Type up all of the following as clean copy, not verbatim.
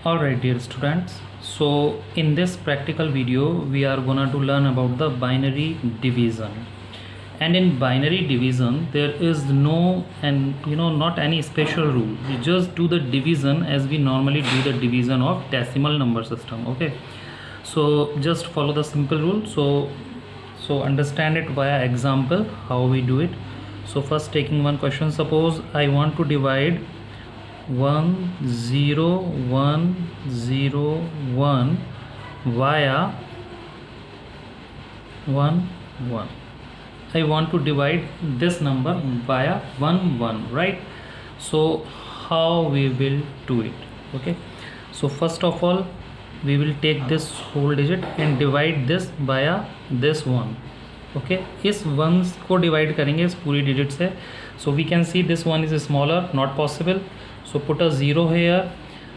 Alright dear students, so in this practical video we are gonna to learn about the binary division. And in binary division there is no not any special rule. We just do the division as we normally do the division of decimal number system. Okay, so just follow the simple rule. So understand it via example how we do it. So first taking one question, suppose I want to divide 1 0 1 0 1 via 1 1. I want to divide this number via 1 1, right? So how we will do it? Okay, so first of all we will take this whole digit and divide this via this one. Okay इस ones को divide करेंगे इस पूरी digit से. So we can see this one is smaller, not possible. So put a zero here.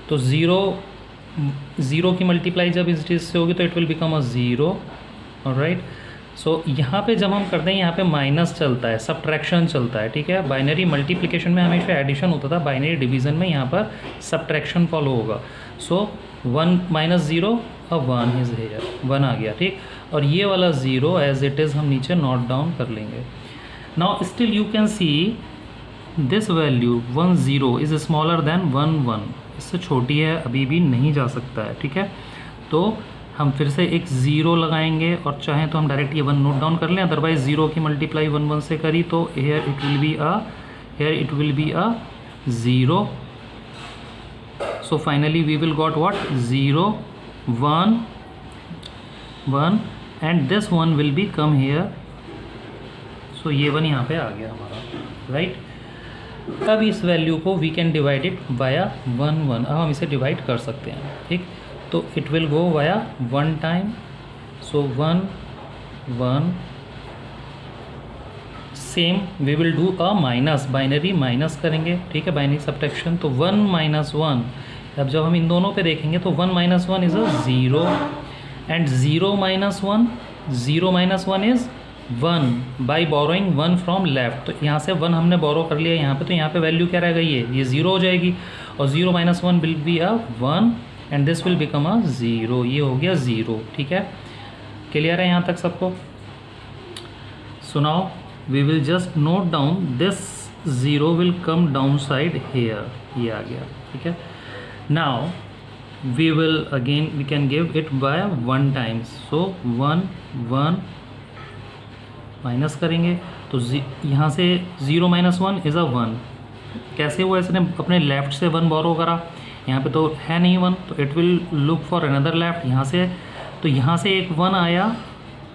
तो zero की multiply जब इस डिजिट से होगी तो it will become a zero. Alright, so यहाँ पे जब हम करते हैं यहाँ पे माइनस चलता है, सब्ट्रैक्शन चलता है. ठीक है, बाइनरी मल्टीप्लिकेशन में हमेशा एडिशन होता था, बाइनरी डिवीज़न में यहाँ पर सब्ट्रैक्शन फॉलो होगा. सो 1 माइनस ज़ीरो अब 1 इज़ हेयर, 1 आ गया. ठीक, और ये वाला ज़ीरो एज इट इज़ हम नीचे नोट डाउन कर लेंगे. Now still you can see this value 1 0 is smaller than 1 1. इससे छोटी है, अभी भी नहीं जा सकता है. ठीक है, तो हम फिर से एक ज़ीरो लगाएंगे और चाहें तो हम डायरेक्ट ये 1 नोट डाउन कर लें. अदरवाइज ज़ीरो की मल्टीप्लाई 1 1 से करी तो here it will be a zero. So finally we will got what 0 1 1 and this one will be come here. So ये वन यहाँ पे आ गया हमारा, राइट. अब इस वैल्यू को we can divide it via 1 1. अब हम इसे डिवाइड कर सकते हैं. ठीक, तो it will go via 1 time. So 1 1. Same we will do a minus, binary minus करेंगे. ठीक है, बाइनरी सब्ट्रैक्शन. तो 1 माइनस 1. अब जब हम इन दोनों पे देखेंगे तो 1 minus 1 is a zero and 0 minus 1 is 1 by borrowing 1 from left. तो यहाँ से 1 हमने बोरो कर लिया यहाँ पे, तो यहाँ पे वैल्यू क्या रह गई है, ये 0 हो जाएगी. और 0 minus 1 will be a 1 and this will become अ 0. ये हो गया 0. ठीक है, क्लियर है यहाँ तक सबको? So now we will just note down this 0 will come down side here. ये आ गया. ठीक है, now we will again we can give it by 1 times. so 1 1 minus करेंगे तो यहाँ से 0 माइनस 1 इज़ अ 1. कैसे हुआ, इसने अपने लेफ़्ट से 1 बोरो करा, यहाँ पे तो है नहीं 1, तो it will look for another left. यहाँ से तो यहाँ से एक 1 आया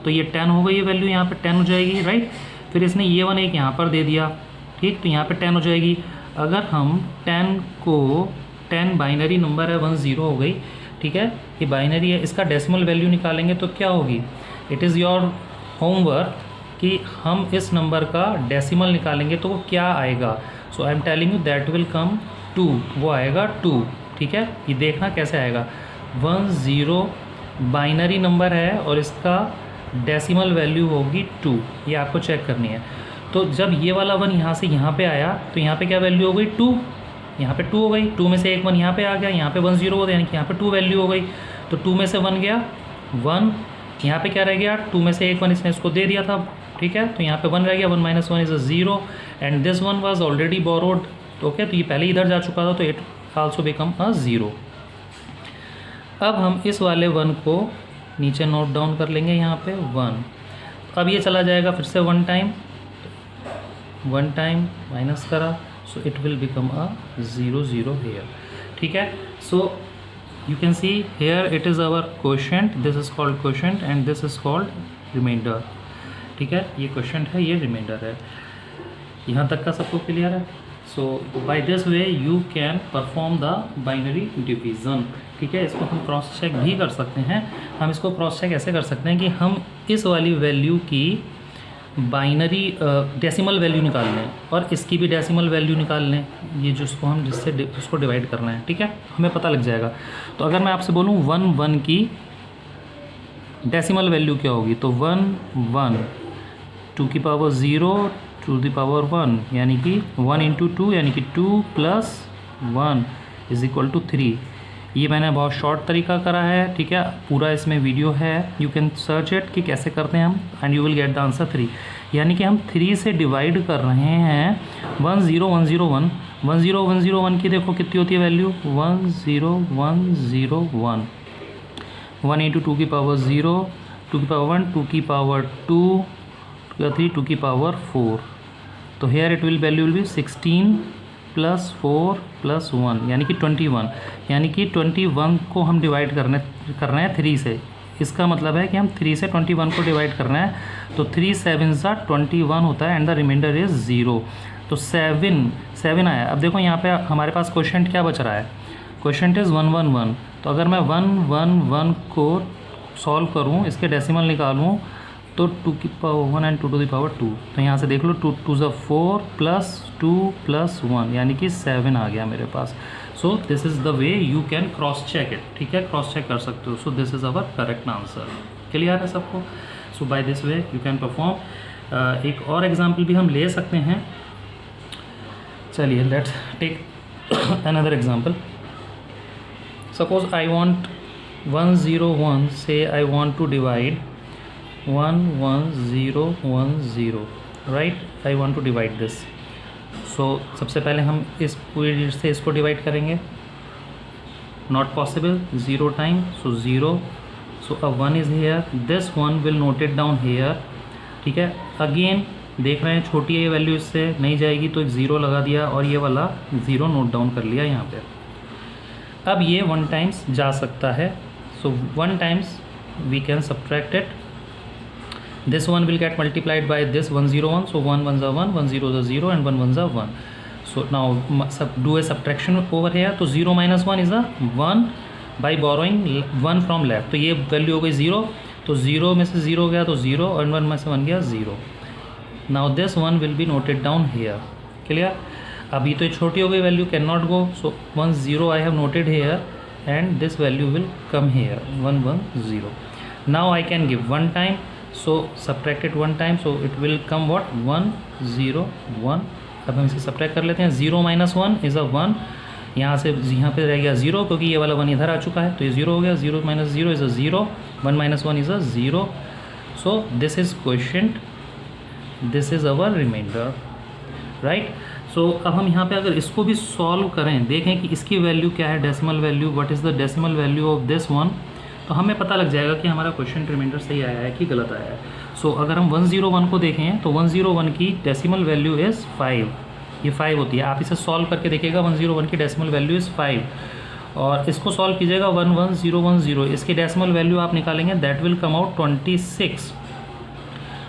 तो ये 10 हो गई, ये वैल्यू यहाँ पे 10 हो जाएगी, राइट. फिर इसने ये 1 एक यहाँ पर दे दिया. ठीक, तो यहाँ पे 10 हो जाएगी. अगर हम 10 बाइनरी नंबर है, 1 0 हो गई. ठीक है, ये बाइनरी है, इसका डेसिमल वैल्यू निकालेंगे तो क्या होगी. इट इज़ योर होमवर्क कि हम इस नंबर का डेसिमल निकालेंगे तो वो क्या आएगा. So I am telling you that will come 2. वो आएगा 2. ठीक है, ये देखना कैसे आएगा. 1 0 बाइनरी नंबर है और इसका डेसिमल वैल्यू होगी 2. ये आपको चेक करनी है. तो जब ये वाला 1 यहाँ से यहाँ पे आया तो यहाँ पे क्या वैल्यू हो गई 2. यहाँ पे 2 हो गई. 2 में से एक 1 यहाँ पे आ गया, यहाँ पे 1 0 हो गया, यानी कि यहाँ पे 2 वैल्यू हो गई. तो 2 में से 1 गया 1, यहाँ पे क्या रह गया 2 में से एक 1 इसने इसको दे दिया था. ठीक है, तो यहाँ पे 1 रह गया. 1 minus 1 is a 0 and this one was already borrowed. Okay, तो ये पहले इधर जा चुका था तो इट आल्सो बिकम अ 0. अब हम इस वाले 1 को नीचे नोट डाउन कर लेंगे यहाँ पे 1. अब ये चला जाएगा फिर से 1 टाइम माइनस करा, so it will become a 0 0 here. ठीक है, so you can see here it is our quotient, this is called quotient and this is called remainder. ठीक है, ये quotient है, ये remainder है. यहाँ तक का सबको क्लियर है. so by this way you can perform the binary division. ठीक है, इसको हम क्रॉस चेक भी कर सकते हैं. हम इसको क्रॉस चेक ऐसे कर सकते हैं कि हम इस वाली वैल्यू की बाइनरी डेसिमल वैल्यू निकाल लें और इसकी भी डेसिमल वैल्यू निकाल लें, ये जिसको हम उसको डिवाइड करना है. ठीक है, हमें पता लग जाएगा. तो अगर मैं आपसे बोलूँ 1 1 की डेसिमल वैल्यू क्या होगी, तो 1 1 2 की पावर 0 टू द पावर 1, यानी कि 1 इंटू 2 यानी कि 2 प्लस 1 इज इक्वल टू 3. ये मैंने बहुत शॉर्ट तरीका करा है, ठीक है। पूरा इसमें वीडियो है, यू कैन सर्च इट कि कैसे करते हैं हम, and you will get the answer 3। यानी कि हम 3 से डिवाइड कर रहे हैं 10101। 10101 की देखो कितनी होती है वैल्यू, 10101। 1 इंटू 2 की पावर 0, 2 की पावर 1, 2 की पावर 2, 2 3, 2 की पावर 4। तो here it will value will be 16 + 4 + 1 यानी कि 21। यानी कि 21 को हम डिवाइड कर रहे हैं 3 से। इसका मतलब है कि हम 3 से 21 को डिवाइड कर रहे हैं, तो 3 7 21 होता है, एंड द रिमाइंडर इज़ 0। तो 7 आया। अब देखो यहाँ पे हमारे पास क्वेश्चन क्या बच रहा है, क्वेश्चन इज़ 111। तो अगर मैं 111 को सॉल्व करूँ, इसके डेसिमल निकालूँ, तो 2 की power 1 and 2 to the power 2। तो यहाँ से देख लो 2 2 4 + 2 + 1 यानी कि 7 आ गया मेरे पास। So this is the way you can cross check it, ठीक है, क्रॉस चेक कर सकते हो। So this is our correct answer. Clear है सबको? So by this way you can perform. एक और एग्जाम्पल भी हम ले सकते हैं। चलिए let's take another example. Suppose I want 101 से I want to divide 11010, right. I want to divide this. So सबसे पहले हम इस पूरी से इसको डिवाइड करेंगे, not possible, 0 time, so 0। So a 1 is here, this 1 will note it down here, ठीक है। अगेन देख रहे हैं छोटी है ये वैल्यू, इससे नहीं जाएगी, तो एक 0 लगा दिया और ये वाला 0 नोट डाउन कर लिया यहाँ पे। अब ये 1 टाइम्स जा सकता है, so 1 times we can subtract it. This one will get multiplied by this 101, so 1 1s are 1, 1 0s are 0, and 1 1s are 1. So now do a subtraction over here. तो 0 - 1 is a 1 by borrowing 1 from left. तो ये value हो गई 0, तो 0 में से 0 गया तो 0, और 1 में से 1 गया 0. Now this one will be noted down here. Clear? अभी तो ये छोटी हो गई value, can not go, so 1 0 I have noted here, and this value will come here 1 1 0. Now I can give 1 time. So subtract it 1 time, so it will come what, 1 0 1. अब हम इसे subtract कर लेते हैं। 0 - 1 इज़ अ 1, यहाँ से यहाँ पे रह गया 0 क्योंकि ये वाला 1 इधर आ चुका है, तो ये 0 हो गया। 0 - 0 is a 0, 1 - 1 is a 0। So this is quotient, this is our remainder, right. सो अब हम यहाँ पे अगर इसको भी सॉल्व करें, देखें कि इसकी वैल्यू क्या है, decimal value, what is the decimal value of this one, तो हमें पता लग जाएगा कि हमारा क्वेश्चन रिमाइंडर सही आया है कि गलत आया है। सो अगर हम 101 को देखें तो 101 की डेसिमल वैल्यू इज़ 5, ये 5 होती है। आप इसे सॉल्व करके देखिएगा, 101 की डेसिमल वैल्यू इज़ 5, और इसको सॉल्व कीजिएगा 11010, इसकी डेसिमल वैल्यू आप निकालेंगे, दैट विल कम आउट 26।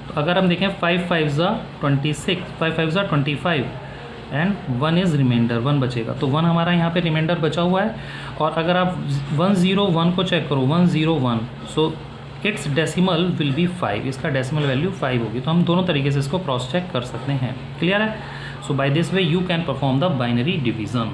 तो अगर हम देखें 5 5s are 26, 5 5s are 25, and 1 is remainder, 1 बचेगा, तो 1 हमारा यहाँ पे रिमाइंडर बचा हुआ है। और अगर आप 101 को चेक करो, 101, so it's decimal will be 5, इसका डेसिमल वैल्यू 5 होगी। तो हम दोनों तरीके से इसको क्रॉस चेक कर सकते हैं। क्लियर है? So by this way you can perform the binary division.